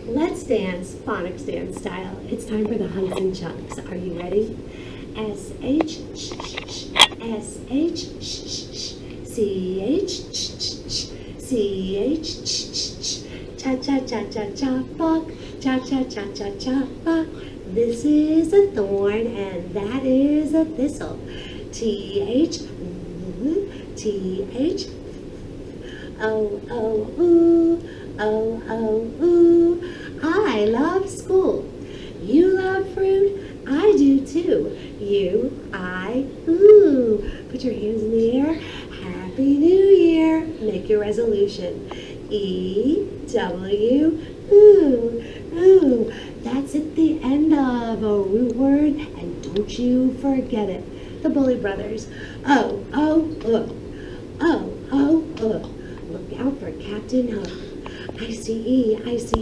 Let's dance phonics dance style. It's time for the hunks and chunks. Are you ready? S H sh sh sh, S H sh sh sh, C H sh sh sh, C H sh sh sh, cha cha cha cha cha buck, cha cha cha cha cha buck. This is a thorn and that is a thistle. T H T H O O ooh, O O ooh. I love school. You love fruit? I do too. You, I, ooh. Put your hands in the air. Happy New Year. Make your resolution. E, W, ooh, ooh. That's at the end of a root word, and don't you forget it. The Bully Brothers. O, O, O, O, O. Look out for Captain Hook. ICE, ICE,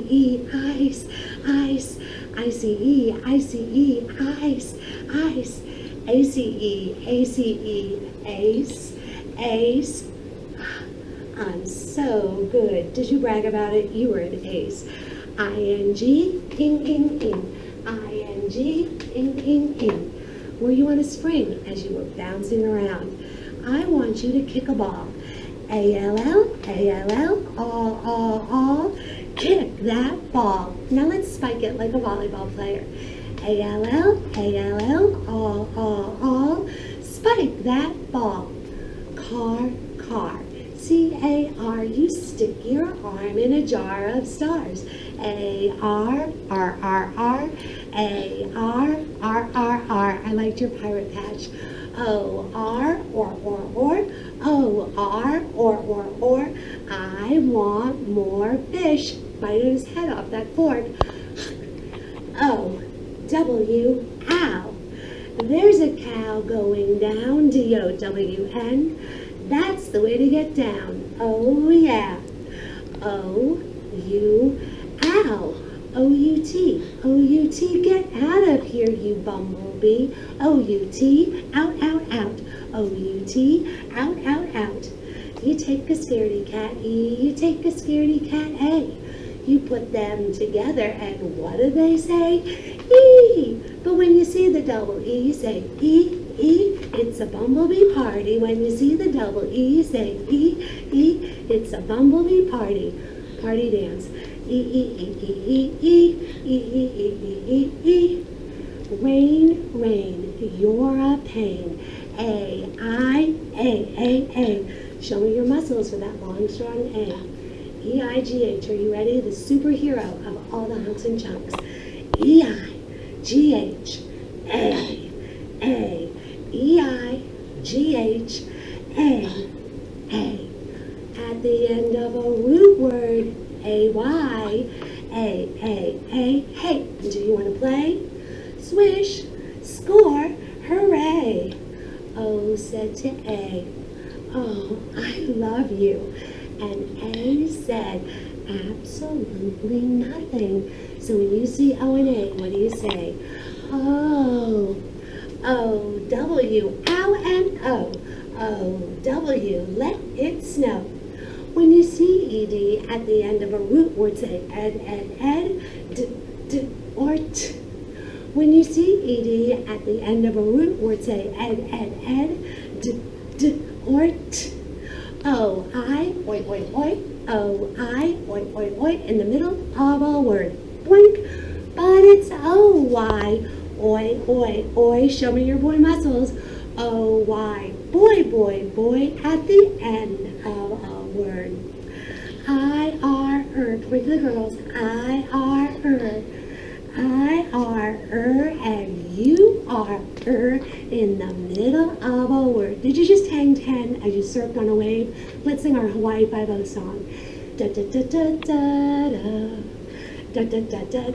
ice, ice, ICE, ICE, ice, ice, ACE, ACE, ace, ace. I'm so good. Did you brag about it? You were an ace. ING, ing, ing, ing. ING, ing, ing, ing. Were you on a spring as you were bouncing around? I want you to kick a ball. ALL, ALL, all, kick that ball. Now let's spike it like a volleyball player. ALL, ALL, all, spike that ball. Car, CAR, you stick your arm in a jar of stars. AR, R, AR, I liked your pirate patch. OR, or, I want more fish. Biting his head off that fork. O-W, ow. There's a cow going down, D-O-W-N. That's the way to get down. Oh, yeah. O-U, ow. O-U-T, O-U-T, get out of here, you bumblebee. O-U-T, out, out. O-U-T, out. You take a scaredy cat E, you take a scaredy cat A. You put them together and what do they say? E! But when you see the double E, you say E, E. It's a bumblebee party. When you see the double E, you say E, E. It's a bumblebee party. Party dance. E. Rain, you're a pain. A. Show me your muscles for that long, strong A. E-I-G-H, are you ready? The superhero of all the hunks and chunks. E-I-G-H, A. E-I-G-H, A. At the end of a root word, A-Y, A. Hey, do you want to play? Swish, score, hooray. O said to A, oh, I love you. And A said, absolutely nothing. So when you see O and A, what do you say? Oh, O-W, ow and O. O-W, let it snow. When you see E-D at the end of a root word, say ed, d, or t. When you see E-D at the end of a root word, say ed, d, or t. O-I, oi. O-I, oi, in the middle of a word. Boink. But it's O-Y, oi. Show me your boy muscles. O-Y, boy, at the end of a word. I-R-er, with the girls. I-R-er, and you are in the middle of a word. Did you just hang 10 as you surfed on a wave? Let's sing our Hawaii Five-O song. Da da da da da da da da da da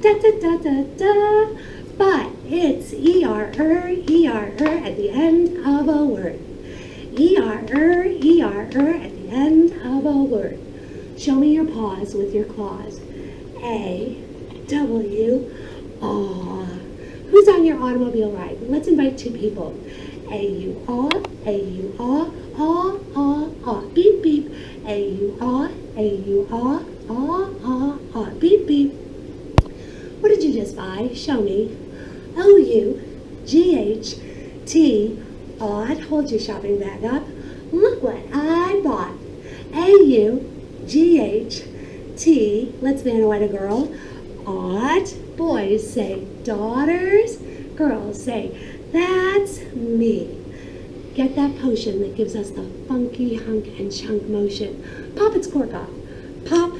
da da da da da. But it's E-R-er at the end of a word. E-R-er at the end of a word. Show me your paws with your claws. A, W, aw. Who's on your automobile ride? Let's invite two people. A-U-R, A-U-R, R, R, R, beep, beep. A-U-R, A-U-R, R, R, R, beep, beep. What did you just buy? Show me. O-U-G-H-T-Odd. Hold your shopping bag up. Look what I bought. A-U-G-H-T. Let's man a white a girl. Odd. Boys say daughters. Girls say, that's me. Get that potion that gives us the funky hunk and chunk motion. Pop its cork off. Pop.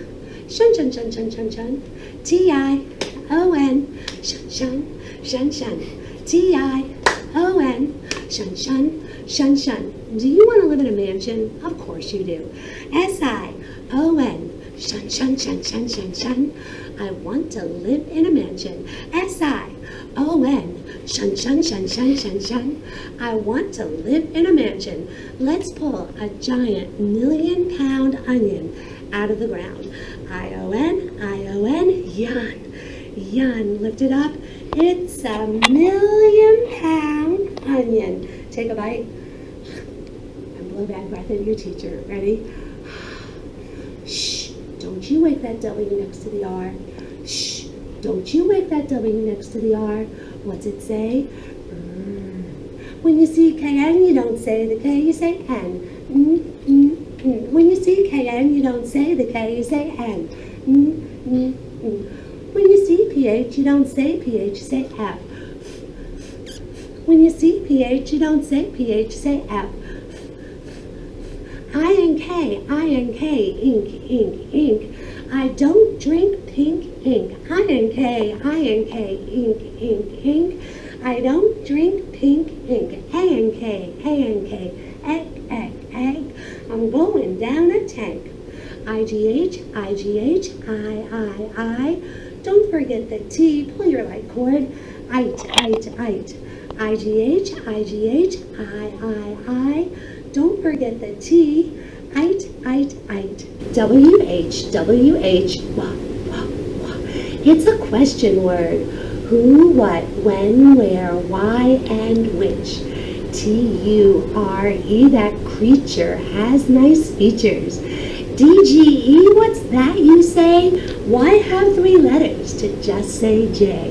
Shun, shun, shun, shun, shun, shun. T-I-O-N. Shun, shun, shun, shun. T-I-O-N. Shun, shun, shun, shun. Do you want to live in a mansion? Of course you do. S-I-O-N. Shun, shun, shun, shun, shun, shun. I want to live in a mansion. S-I-O-N. Shun, shun, shun, shun, shun, shun. I want to live in a mansion. Let's pull a giant 1,000,000-pound onion out of the ground. I-O-N, I-O-N, yan. Yan, lift it up. It's a 1,000,000-pound onion. Take a bite. And blow bad breath into your teacher. Ready? Shh. Don't you wake that W next to the R. Shh. Don't you wake that W next to the R. What's it say? When you see K-N, you don't say the K, you say N. When you see K-N, you don't say the K, you say N. When you see P-H, you don't say P-H, you say F. When you see P-H, you don't say P-H, you say F. I-N-K, I-N-K, ink, ink, ink. I don't drink pink ink. I-N-K, I-N-K, ink, ink, ink. I don't drink pink ink. A-N-K, A-N-K, egg, egg, egg. I'm going down a tank. I-G-H, I-G-H, I-I-I. Don't forget the T. Pull your light cord. Ite, ite, ite. I-G-H, I-G-H, I-I-I. Don't forget the T. Ite, ite, ite. W-H, W-H, wah, wah, wah. It's a question word. Who, what, when, where, why, and which. T-U-R-E, that creature has nice features. D-G-E, what's that you say? Why have 3 letters to just say J?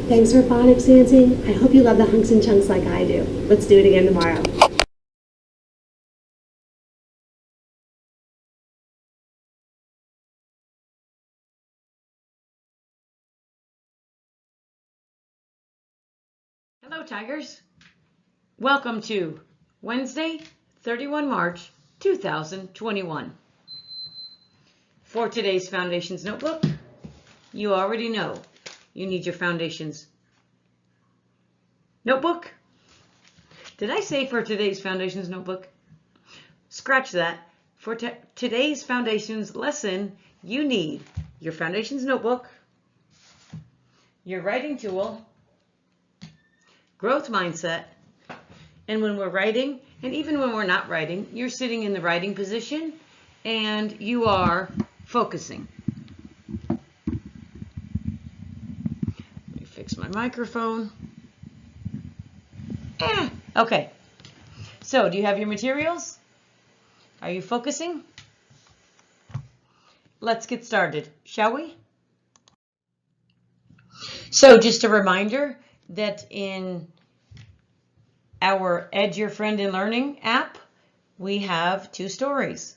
Thanks for phonics dancing. I hope you love the hunks and chunks like I do. Let's do it again tomorrow. Hello, Tigers. Welcome to Wednesday, 31 March, 2021. For today's Foundations Notebook, you already know you need your Foundations Notebook. Did I say for today's Foundations Notebook? Scratch that. For today's Foundations lesson, you need your Foundations Notebook, your writing tool, growth mindset, and when we're writing, and even when we're not writing, you're sitting in the writing position and you are focusing. Let me fix my microphone. Okay. So, do you have your materials? Are you focusing? Let's get started, shall we? So, just a reminder that in our Ed Your Friend in Learning app, we have 2 stories.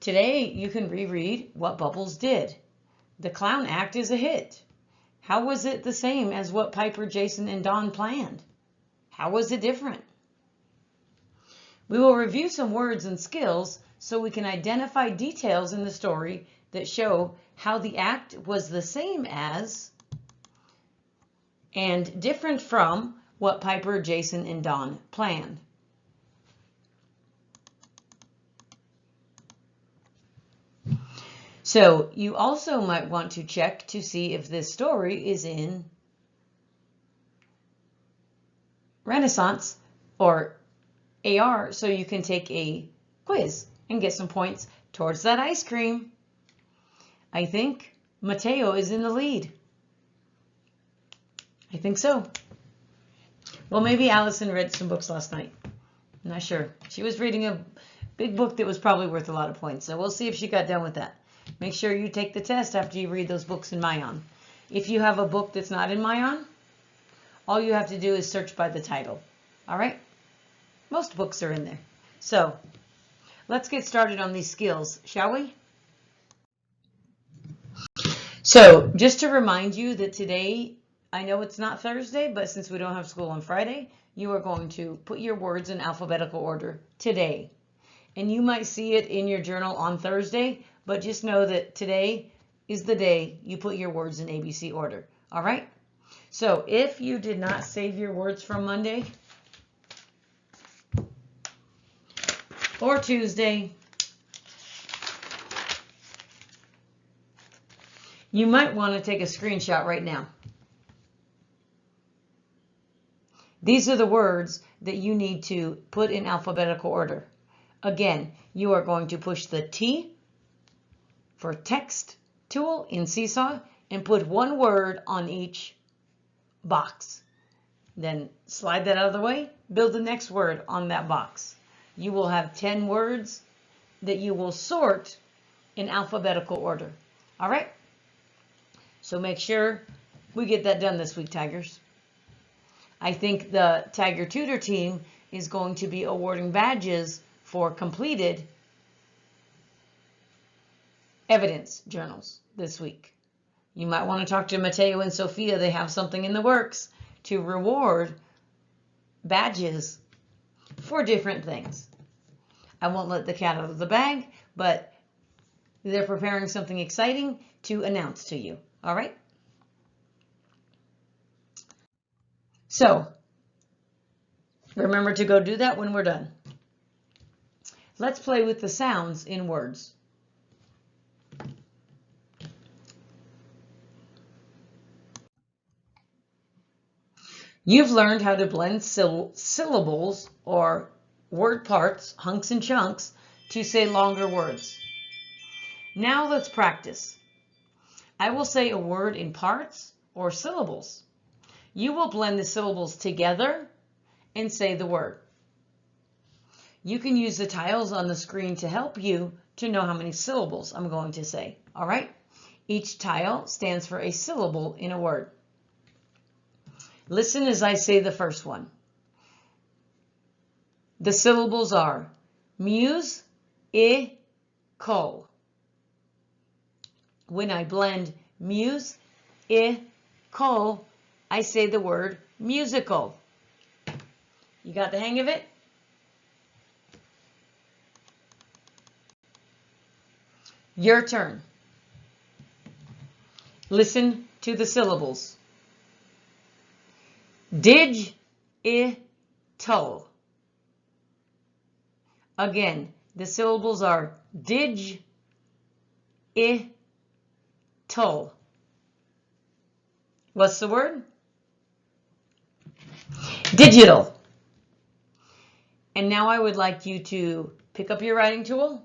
Today, you can reread What Bubbles Did. The Clown Act is a hit. How was it the same as what Piper, Jason, and Don planned? How was it different? We will review some words and skills so we can identify details in the story that show how the act was the same as and different from what Piper, Jason, and Don planned. So you also might want to check to see if this story is in Renaissance or AR, so you can take a quiz and get some points towards that ice cream. I think Mateo is in the lead. I think so. Well, maybe Allison read some books last night. I'm not sure. She was reading a big book that was probably worth a lot of points. So we'll see if she got done with that. Make sure you take the test after you read those books in Mayan. If you have a book that's not in Mayan, all you have to do is search by the title. All right? Most books are in there. So let's get started on these skills, shall we? So just to remind you that today, I know it's not Thursday, but since we don't have school on Friday, you are going to put your words in alphabetical order today. And you might see it in your journal on Thursday, but just know that today is the day you put your words in ABC order. All right? So if you did not save your words from Monday or Tuesday, you might want to take a screenshot right now. These are the words that you need to put in alphabetical order. Again, you are going to push the T for text tool in Seesaw and put one word on each box. Then slide that out of the way, build the next word on that box. You will have 10 words that you will sort in alphabetical order. All right? So make sure we get that done this week, Tigers. I think the Tiger Tutor team is going to be awarding badges for completed evidence journals this week. You might want to talk to Mateo and Sophia. They have something in the works to reward badges for different things. I won't let the cat out of the bag, but they're preparing something exciting to announce to you. All right? So, remember to go do that when we're done. Let's play with the sounds in words. You've learned how to blend syllables or word parts, hunks and chunks, to say longer words. Now let's practice. I will say a word in parts or syllables. You will blend the syllables together and say the word. You can use the tiles on the screen to help you to know how many syllables I'm going to say. All right? Each tile stands for a syllable in a word. Listen as I say the first one. The syllables are muse, col. When I blend muse, col, I say the word musical. You got the hang of it? Your turn. Listen to the syllables. Digital. Again, the syllables are digital. What's the word? Digital. And now I would like you to pick up your writing tool,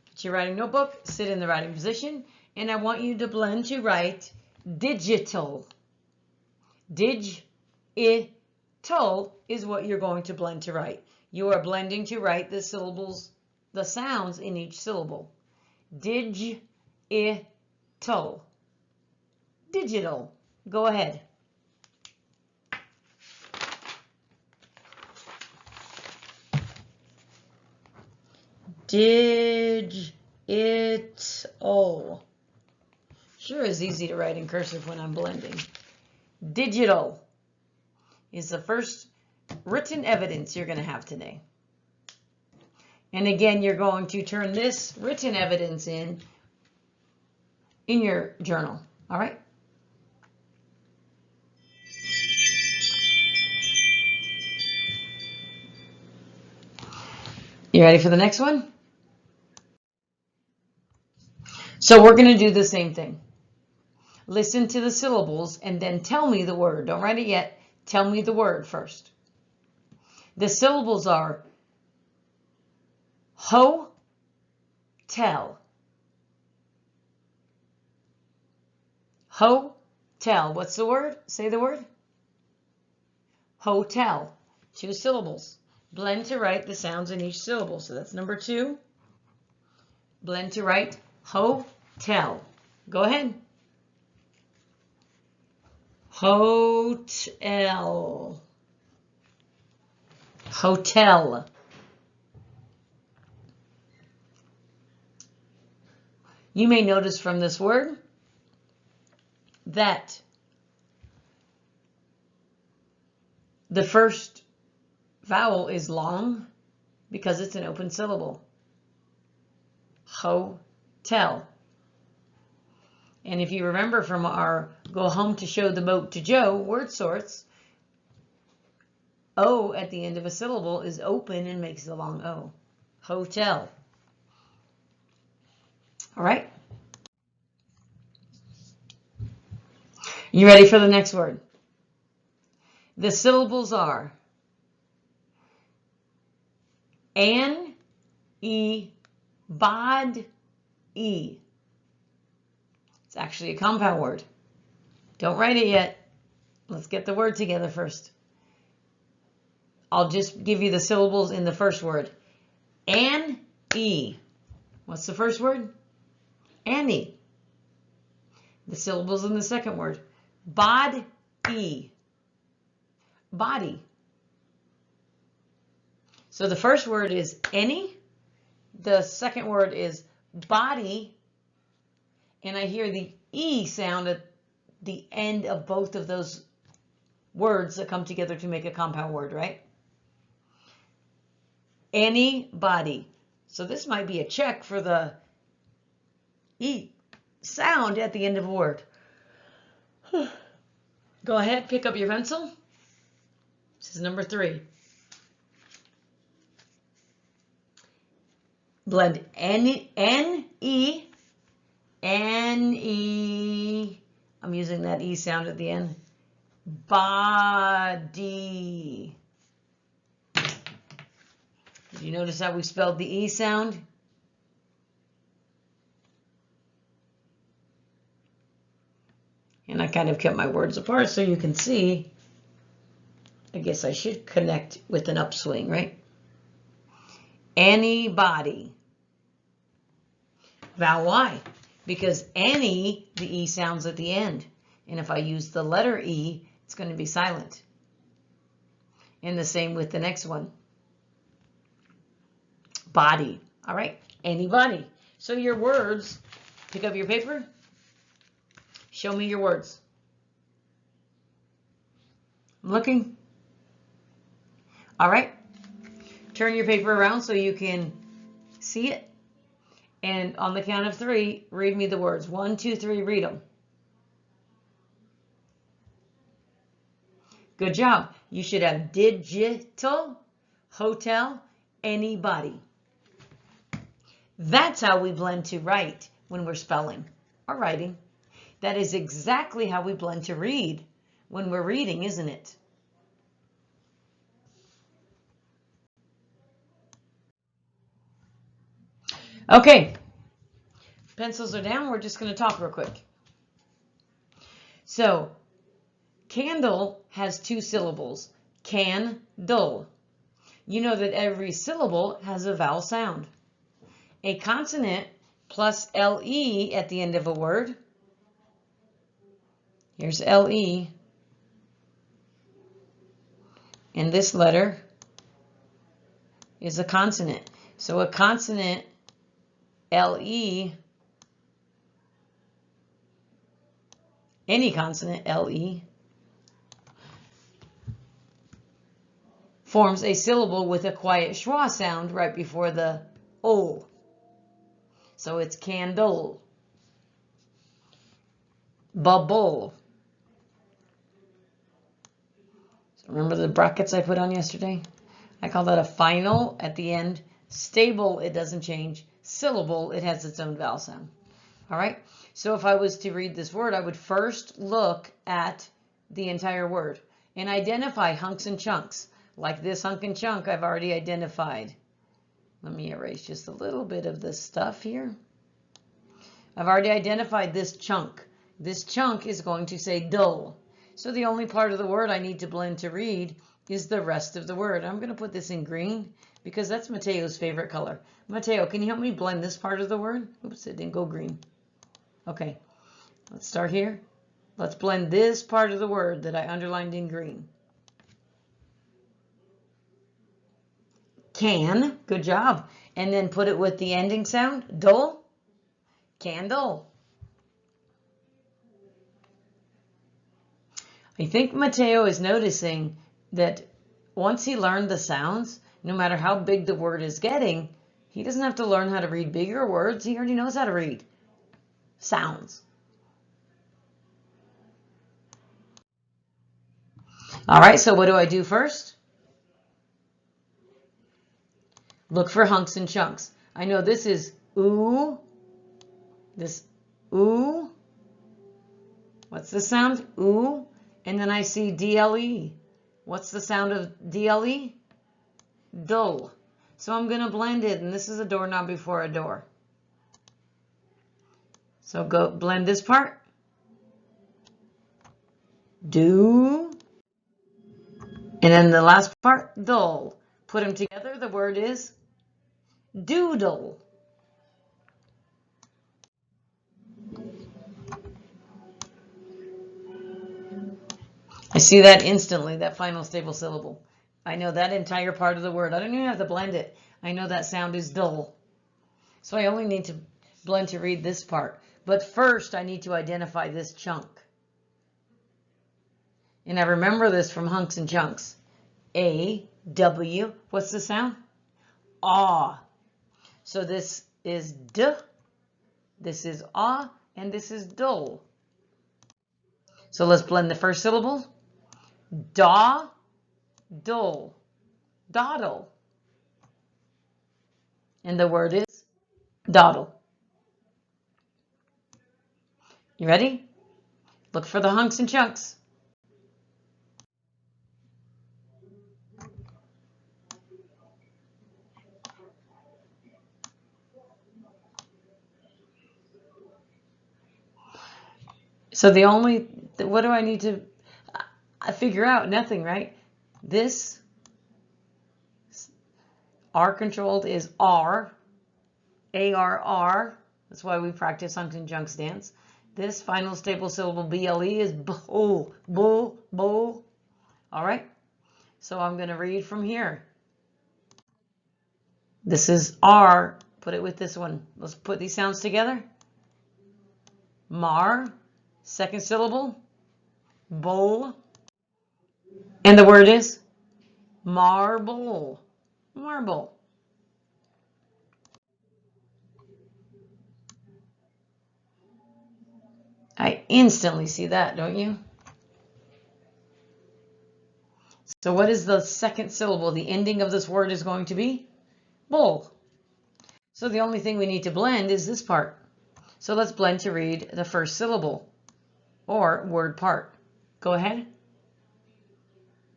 get your writing notebook, sit in the writing position, and I want you to blend to write digital. Digital is what you're going to blend to write. You are blending to write the syllables, the sounds in each syllable. Digital. Digital. Go ahead. Digital. Sure is easy to write in cursive when I'm blending. Digital is the first written evidence you're going to have today. And again, you're going to turn this written evidence in your journal. All right? You ready for the next one? So we're going to do the same thing. Listen to the syllables and then tell me the word. Don't write it yet. Tell me the word first. The syllables are hotel. Hotel. What's the word? Say the word. Hotel, 2 syllables. Blend to write the sounds in each syllable. So that's number 2. Blend to write hotel. Go ahead. Hotel. Hotel. You may notice from this word that the first vowel is long because it's an open syllable. Hotel. And if you remember from our Go Home to Show the Boat to Joe word sorts, O at the end of a syllable is open and makes the long O. Hotel. All right. You ready for the next word? The syllables are an, e, bod, e. It's actually a compound word. Don't write it yet. Let's get the word together first. I'll just give you the syllables in the first word. An, e. What's the first word? Annie. The syllables in the second word. Bod, e. Body. So the first word is any. The second word is body. And I hear the E sound at the end of both of those words that come together to make a compound word, right? Anybody. So this might be a check for the E sound at the end of a word. Go ahead, pick up your pencil. This is number 3. Blend N-E. N-E. I'm using that E sound at the end. Body. Did you notice how we spelled the E sound? And I kind of kept my words apart so you can see. I guess I should connect with an upswing, right? Anybody. Vowel Y. Because any, the E sounds at the end. And if I use the letter E, it's going to be silent. And the same with the next one. Body. All right. Anybody. So your words, pick up your paper. Show me your words. I'm looking. All right. Turn your paper around so you can see it. And on the count of 3, read me the words. 1, 2, 3, read them. Good job. You should have digital, hotel, anybody. That's how we blend to write when we're spelling or writing. That is exactly how we blend to read when we're reading, isn't it? Okay, pencils are down. We're just going to talk real quick. So, candle has 2 syllables. Can-dle. You know that every syllable has a vowel sound. A consonant plus LE at the end of a word. Here's LE. And this letter is a consonant. So a consonant LE, any consonant LE, forms a syllable with a quiet schwa sound right before the O. So it's candle, bubble. So remember the brackets I put on yesterday? I call that a final at the end. Stable, it doesn't change. Syllable, it has its own vowel sound. All right. So if I was to read this word, I would first look at the entire word and identify hunks and chunks. Like this hunk and chunk, I've already identified. Let me erase just a little bit of this stuff here. I've already identified this chunk. This chunk is going to say dull. So the only part of the word I need to blend to read is the rest of the word. I'm going to put this in green because that's Mateo's favorite color. Mateo, can you help me blend this part of the word? Oops, it didn't go green. Okay, let's start here. Let's blend this part of the word that I underlined in green. Can, good job. And then put it with the ending sound, dull, candle. I think Mateo is noticing that once he learned the sounds, no matter how big the word is getting, he doesn't have to learn how to read bigger words. He already knows how to read sounds. All right, so what do I do first? Look for hunks and chunks. I know this is ooh. This ooh. What's the sound? Ooh. And then I see DLE. What's the sound of DLE? Dull. So I'm going to blend it, and this is a doorknob before a door. So go blend this part. Do. And then the last part, dull. Put them together, the word is doodle. I see that instantly, that final stable syllable. I know that entire part of the word. I don't even have to blend it. I know that sound is dull. So I only need to blend to read this part. But first, I need to identify this chunk. And I remember this from hunks and chunks. A, W, what's the sound? Ah. So this is D, this is ah, and this is dull. So let's blend the first syllable. Da, dull, dawdle. And the word is dawdle. You ready? Look for the hunks and chunks. So what do I need to figure out? Nothing, right? This R controlled is R, A-R-R. That's why we practice hunks and chunks dance. This final stable syllable BLE is bull, bull, bull. All right. So I'm going to read from here. This is R. Put it with this one. Let's put these sounds together. Mar, second syllable, bull. And the word is marble, marble. I instantly see that, don't you? So what is the second syllable? The ending of this word is going to be bull. So the only thing we need to blend is this part. So let's blend to read the first syllable or word part. Go ahead.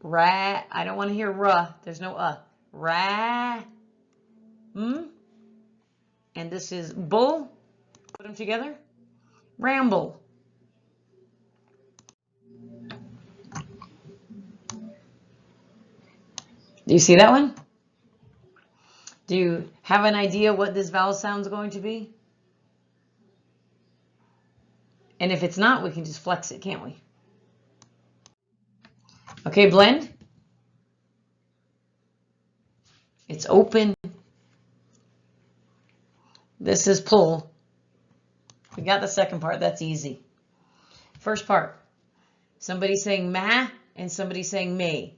Ra. I don't want to hear ra. There's no Ra. And this is bull. Put them together. Ramble. Do you see that one? Do you have an idea what this vowel sound is going to be? And if it's not, we can just flex it, can't we? Okay, blend. It's open. This is pull. We got the second part. That's easy. First part. Somebody saying ma and somebody saying may.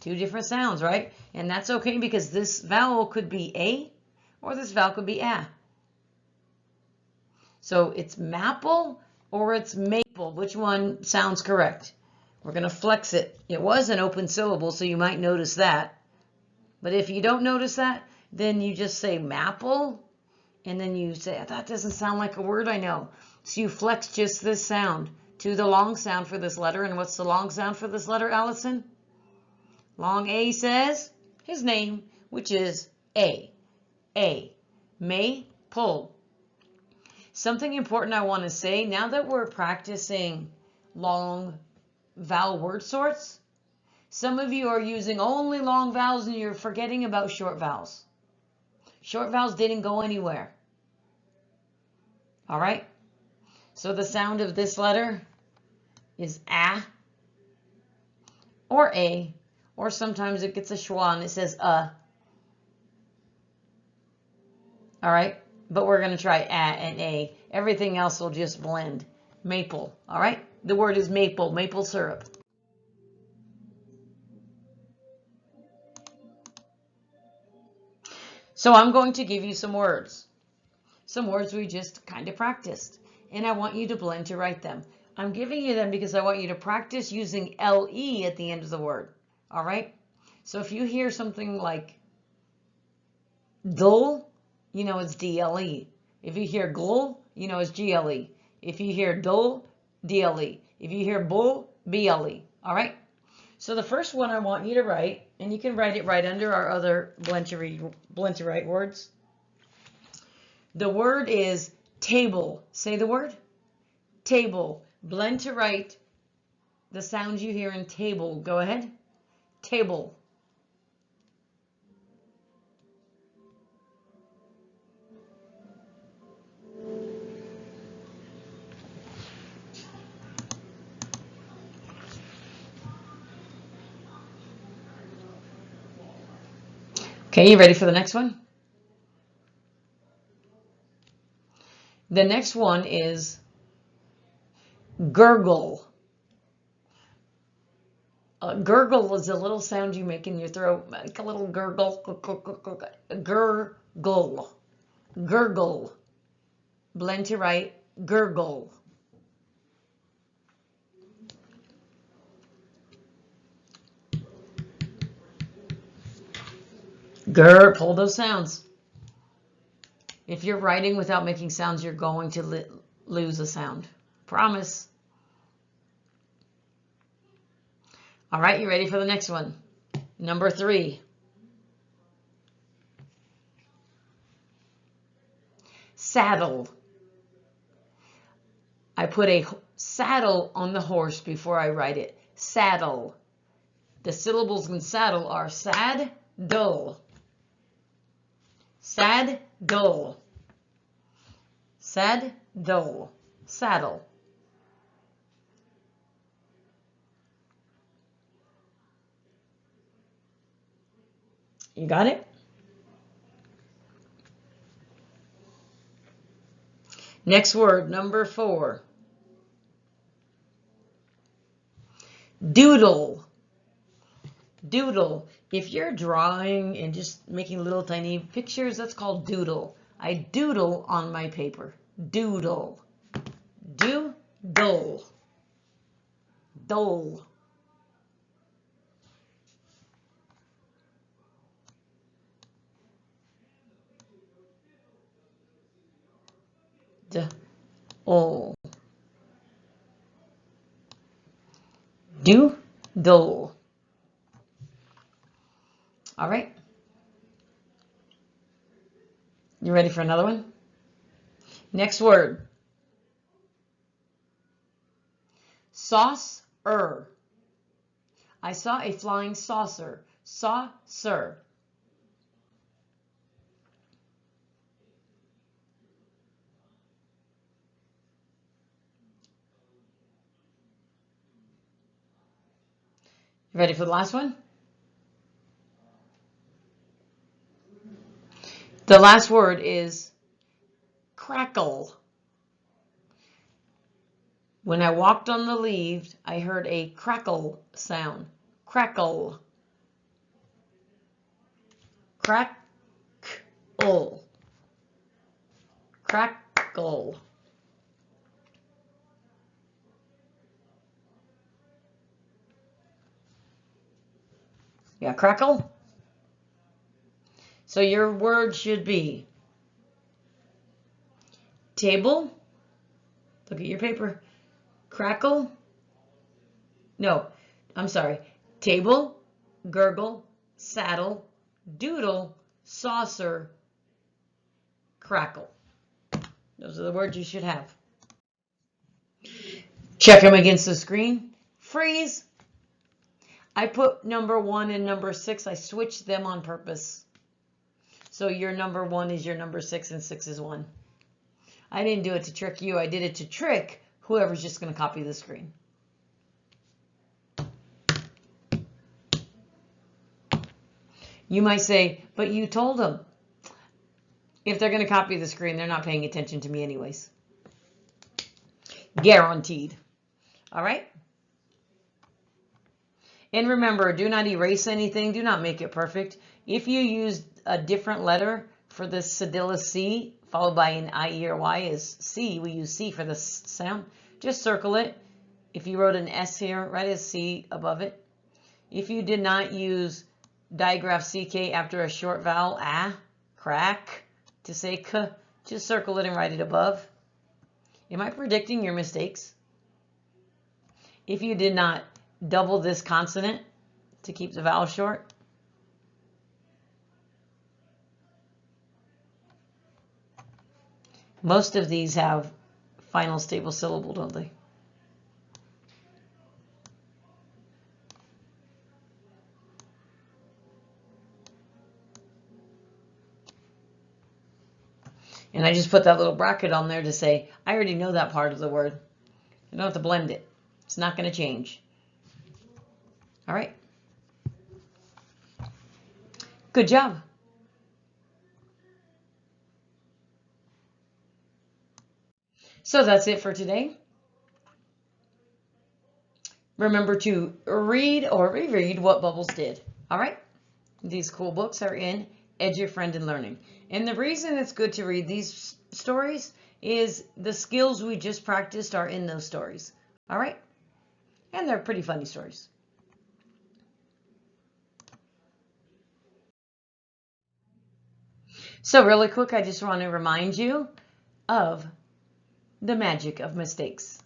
Two different sounds, right? And that's okay because this vowel could be a or this vowel could be a. So it's maple or it's maple. Which one sounds correct? We're going to flex it. It was an open syllable, so you might notice that. But if you don't notice that, then you just say maple, and then you say, that doesn't sound like a word I know. So you flex just this sound to the long sound for this letter. And what's the long sound for this letter, Allison? Long A says his name, which is A. A. May, pull. Something important I want to say, now that we're practicing long vowel word sorts, Some of you are using only long vowels and you're forgetting about short vowels. Short vowels didn't go anywhere. All right? So the sound of this letter is a or a, or sometimes it gets a schwa and it says a. All right? But we're going to try a and a. Everything else will just blend. Maple. All right? The word is maple, maple syrup. So I'm going to give you some words we just kind of practiced, and I want you to blend to write them. I'm giving you them because I want you to practice using LE at the end of the word. All right? So if you hear something like dull, you know it's DLE. If you hear gl, you know it's GLE. If you hear dull, DLE. If you hear bull, BLE. All right? So the first one I want you to write, and you can write it right under our other blend to write words. The word is table. Say the word. Table. Blend to write the sounds you hear in table. Go ahead. Table. Okay, you ready for the next one? The next one is gurgle. Gurgle is a little sound you make in your throat, like a little gurgle. Gurgle. Gurgle. Blend to write gurgle. Pull those sounds. If you're writing without making sounds, you're going to lose a sound. Promise. All right, you ready for the next one? Number 3. Saddle. I put a saddle on the horse before I write it. Saddle. The syllables in saddle are sad, dull. Sad, dull. Sad, dull. Saddle. You got it? Next word, number 4. Doodle. Doodle. If you're drawing and just making little tiny pictures, that's called doodle. I doodle on my paper. Doodle. Do-dull. Dull. D-ol. Do-dull. All right. You ready for another one? Next word. Saucer. I saw a flying saucer. Saucer. You ready for the last one? The last word is crackle. When I walked on the leaves, I heard a crackle sound. Crackle. Crackle. Crackle. Yeah, crackle? So your word should be table. Look at your paper. Crackle. No, I'm sorry. Table, gurgle, saddle, doodle, saucer, crackle. Those are the words you should have. Check them against the screen. Freeze. I put number 1 and number 6. I switched them on purpose. So your number 1 is your number 6 and 6 is 1. I didn't do it to trick you. I did it to trick whoever's just going to copy the screen. You might say, but you told them. If they're going to copy the screen, they're not paying attention to me anyways. Guaranteed. All right? And remember, do not erase anything. Do not make it perfect. If you use a different letter for the cedilla C, followed by an I, E, or Y is C, we use C for the sound, just circle it. If you wrote an S here, write a C above it. If you did not use digraph CK after a short vowel, crack, to say K, just circle it and write it above. Am I predicting your mistakes? If you did not double this consonant to keep the vowel short, most of these have final stable syllable, don't they? And I just put that little bracket on there to say, I already know that part of the word. You don't have to blend it. It's not going to change. All right. Good job. So that's it for today. Remember to read or reread what Bubbles did. All right. These cool books are in Edge Your Friend in Learning. And the reason it's good to read these stories is the skills we just practiced are in those stories. All right? And they're pretty funny stories. So really quick, I just want to remind you of the magic of mistakes.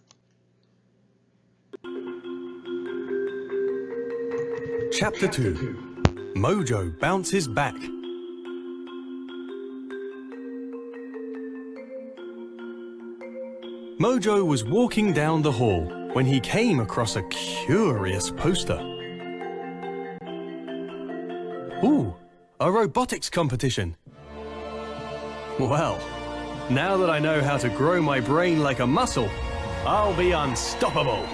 Chapter 2. Mojo bounces back. Mojo was walking down the hall when he came across a curious poster. Ooh, a robotics competition. Well, now that I know how to grow my brain like a muscle, I'll be unstoppable.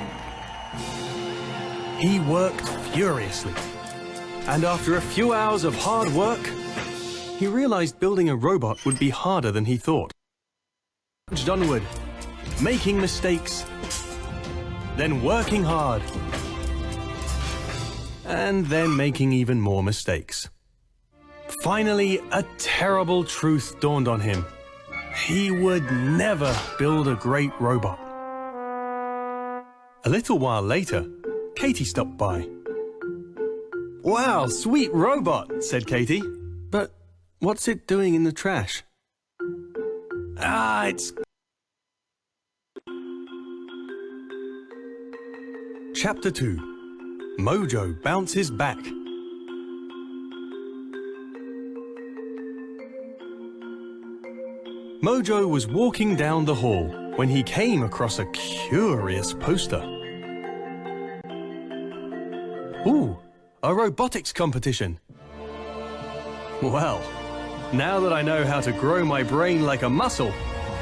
He worked furiously, and after a few hours of hard work, he realized building a robot would be harder than he thought. He trudged onward, making mistakes, then working hard, and then making even more mistakes. Finally, a terrible truth dawned on him. He would never build a great robot. A little while later, Katie stopped by. "Wow, sweet robot," said Katie. "But what's it doing in the trash?" It's... Chapter 2. Mojo bounces back. Mojo was walking down the hall when he came across a curious poster. Ooh, a robotics competition. Well, now that I know how to grow my brain like a muscle,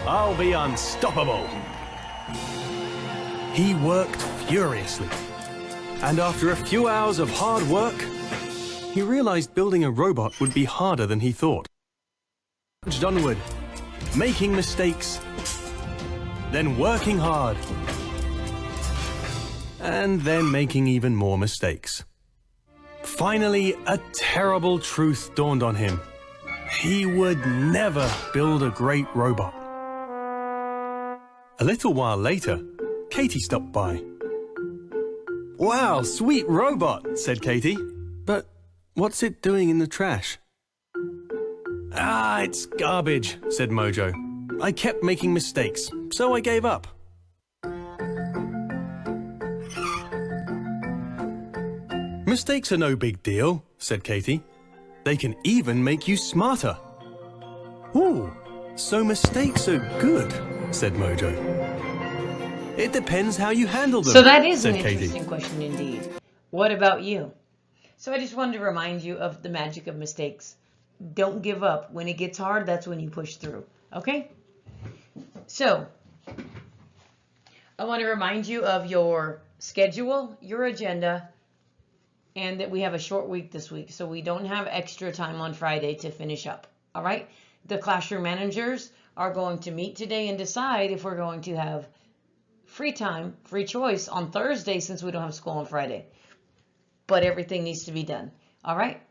I'll be unstoppable. He worked furiously, and after a few hours of hard work, he realized building a robot would be harder than he thought. He trudged onward, making mistakes, then working hard, and then making even more mistakes. Finally, a terrible truth dawned on him. He would never build a great robot. A little while later, Katie stopped by. "Wow, sweet robot," said Katie. "But what's it doing in the trash?" It's garbage," said Mojo. "I kept making mistakes, so I gave up." "Mistakes are no big deal," said Katie. "They can even make you smarter." "Ooh, so mistakes are good," said Mojo. "It depends how you handle them," So that is an said Katie. interesting question indeed. What about you? So I just wanted to remind you of the magic of mistakes. Don't give up. When it gets hard, that's when you push through. Okay? So I want to remind you of your schedule, your agenda, and that we have a short week this week. So we don't have extra time on Friday to finish up. All right? The classroom managers are going to meet today and decide if we're going to have free time, free choice on Thursday since we don't have school on Friday. But everything needs to be done. All right?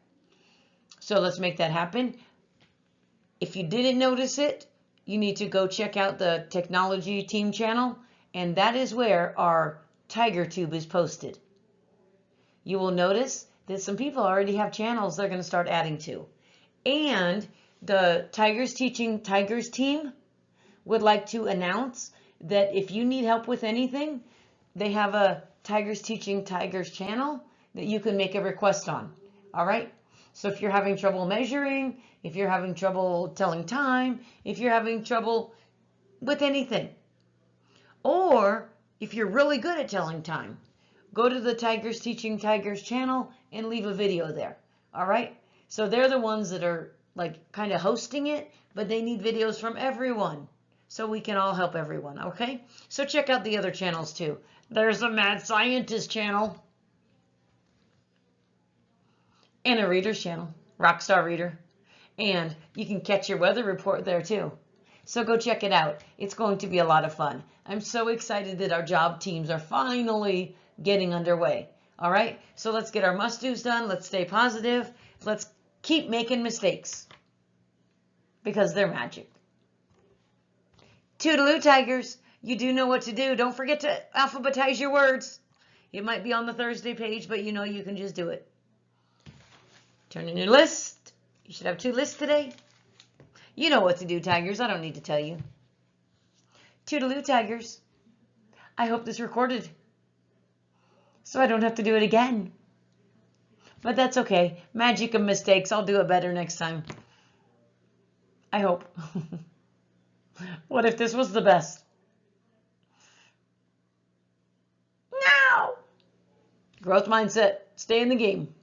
So let's make that happen. If you didn't notice it, you need to go check out the technology team channel, and that is where our TigerTube is posted. You will notice that some people already have channels they're going to start adding to. And the Tigers Teaching Tigers team would like to announce that if you need help with anything, they have a Tigers Teaching Tigers channel that you can make a request on. All right? So if you're having trouble measuring, if you're having trouble telling time, if you're having trouble with anything, or if you're really good at telling time, go to the Tigers Teaching Tigers channel and leave a video there. All right? So they're the ones that are like kind of hosting it, but they need videos from everyone so we can all help everyone. Okay? So check out the other channels too. There's a Mad Scientist channel and a Reader's channel, Rockstar Reader. And you can catch your weather report there too. So go check it out. It's going to be a lot of fun. I'm so excited that our job teams are finally getting underway. All right, so let's get our must-dos done. Let's stay positive. Let's keep making mistakes because they're magic. Toodaloo, Tigers. You do know what to do. Don't forget to alphabetize your words. It might be on the Thursday page, but you know you can just do it. Turn in your list. You should have 2 lists today. You know what to do, Tigers. I don't need to tell you. Toodaloo, Tigers. I hope this recorded so I don't have to do it again. But that's okay. Magic of mistakes. I'll do it better next time. I hope. What if this was the best? No! Growth mindset. Stay in the game.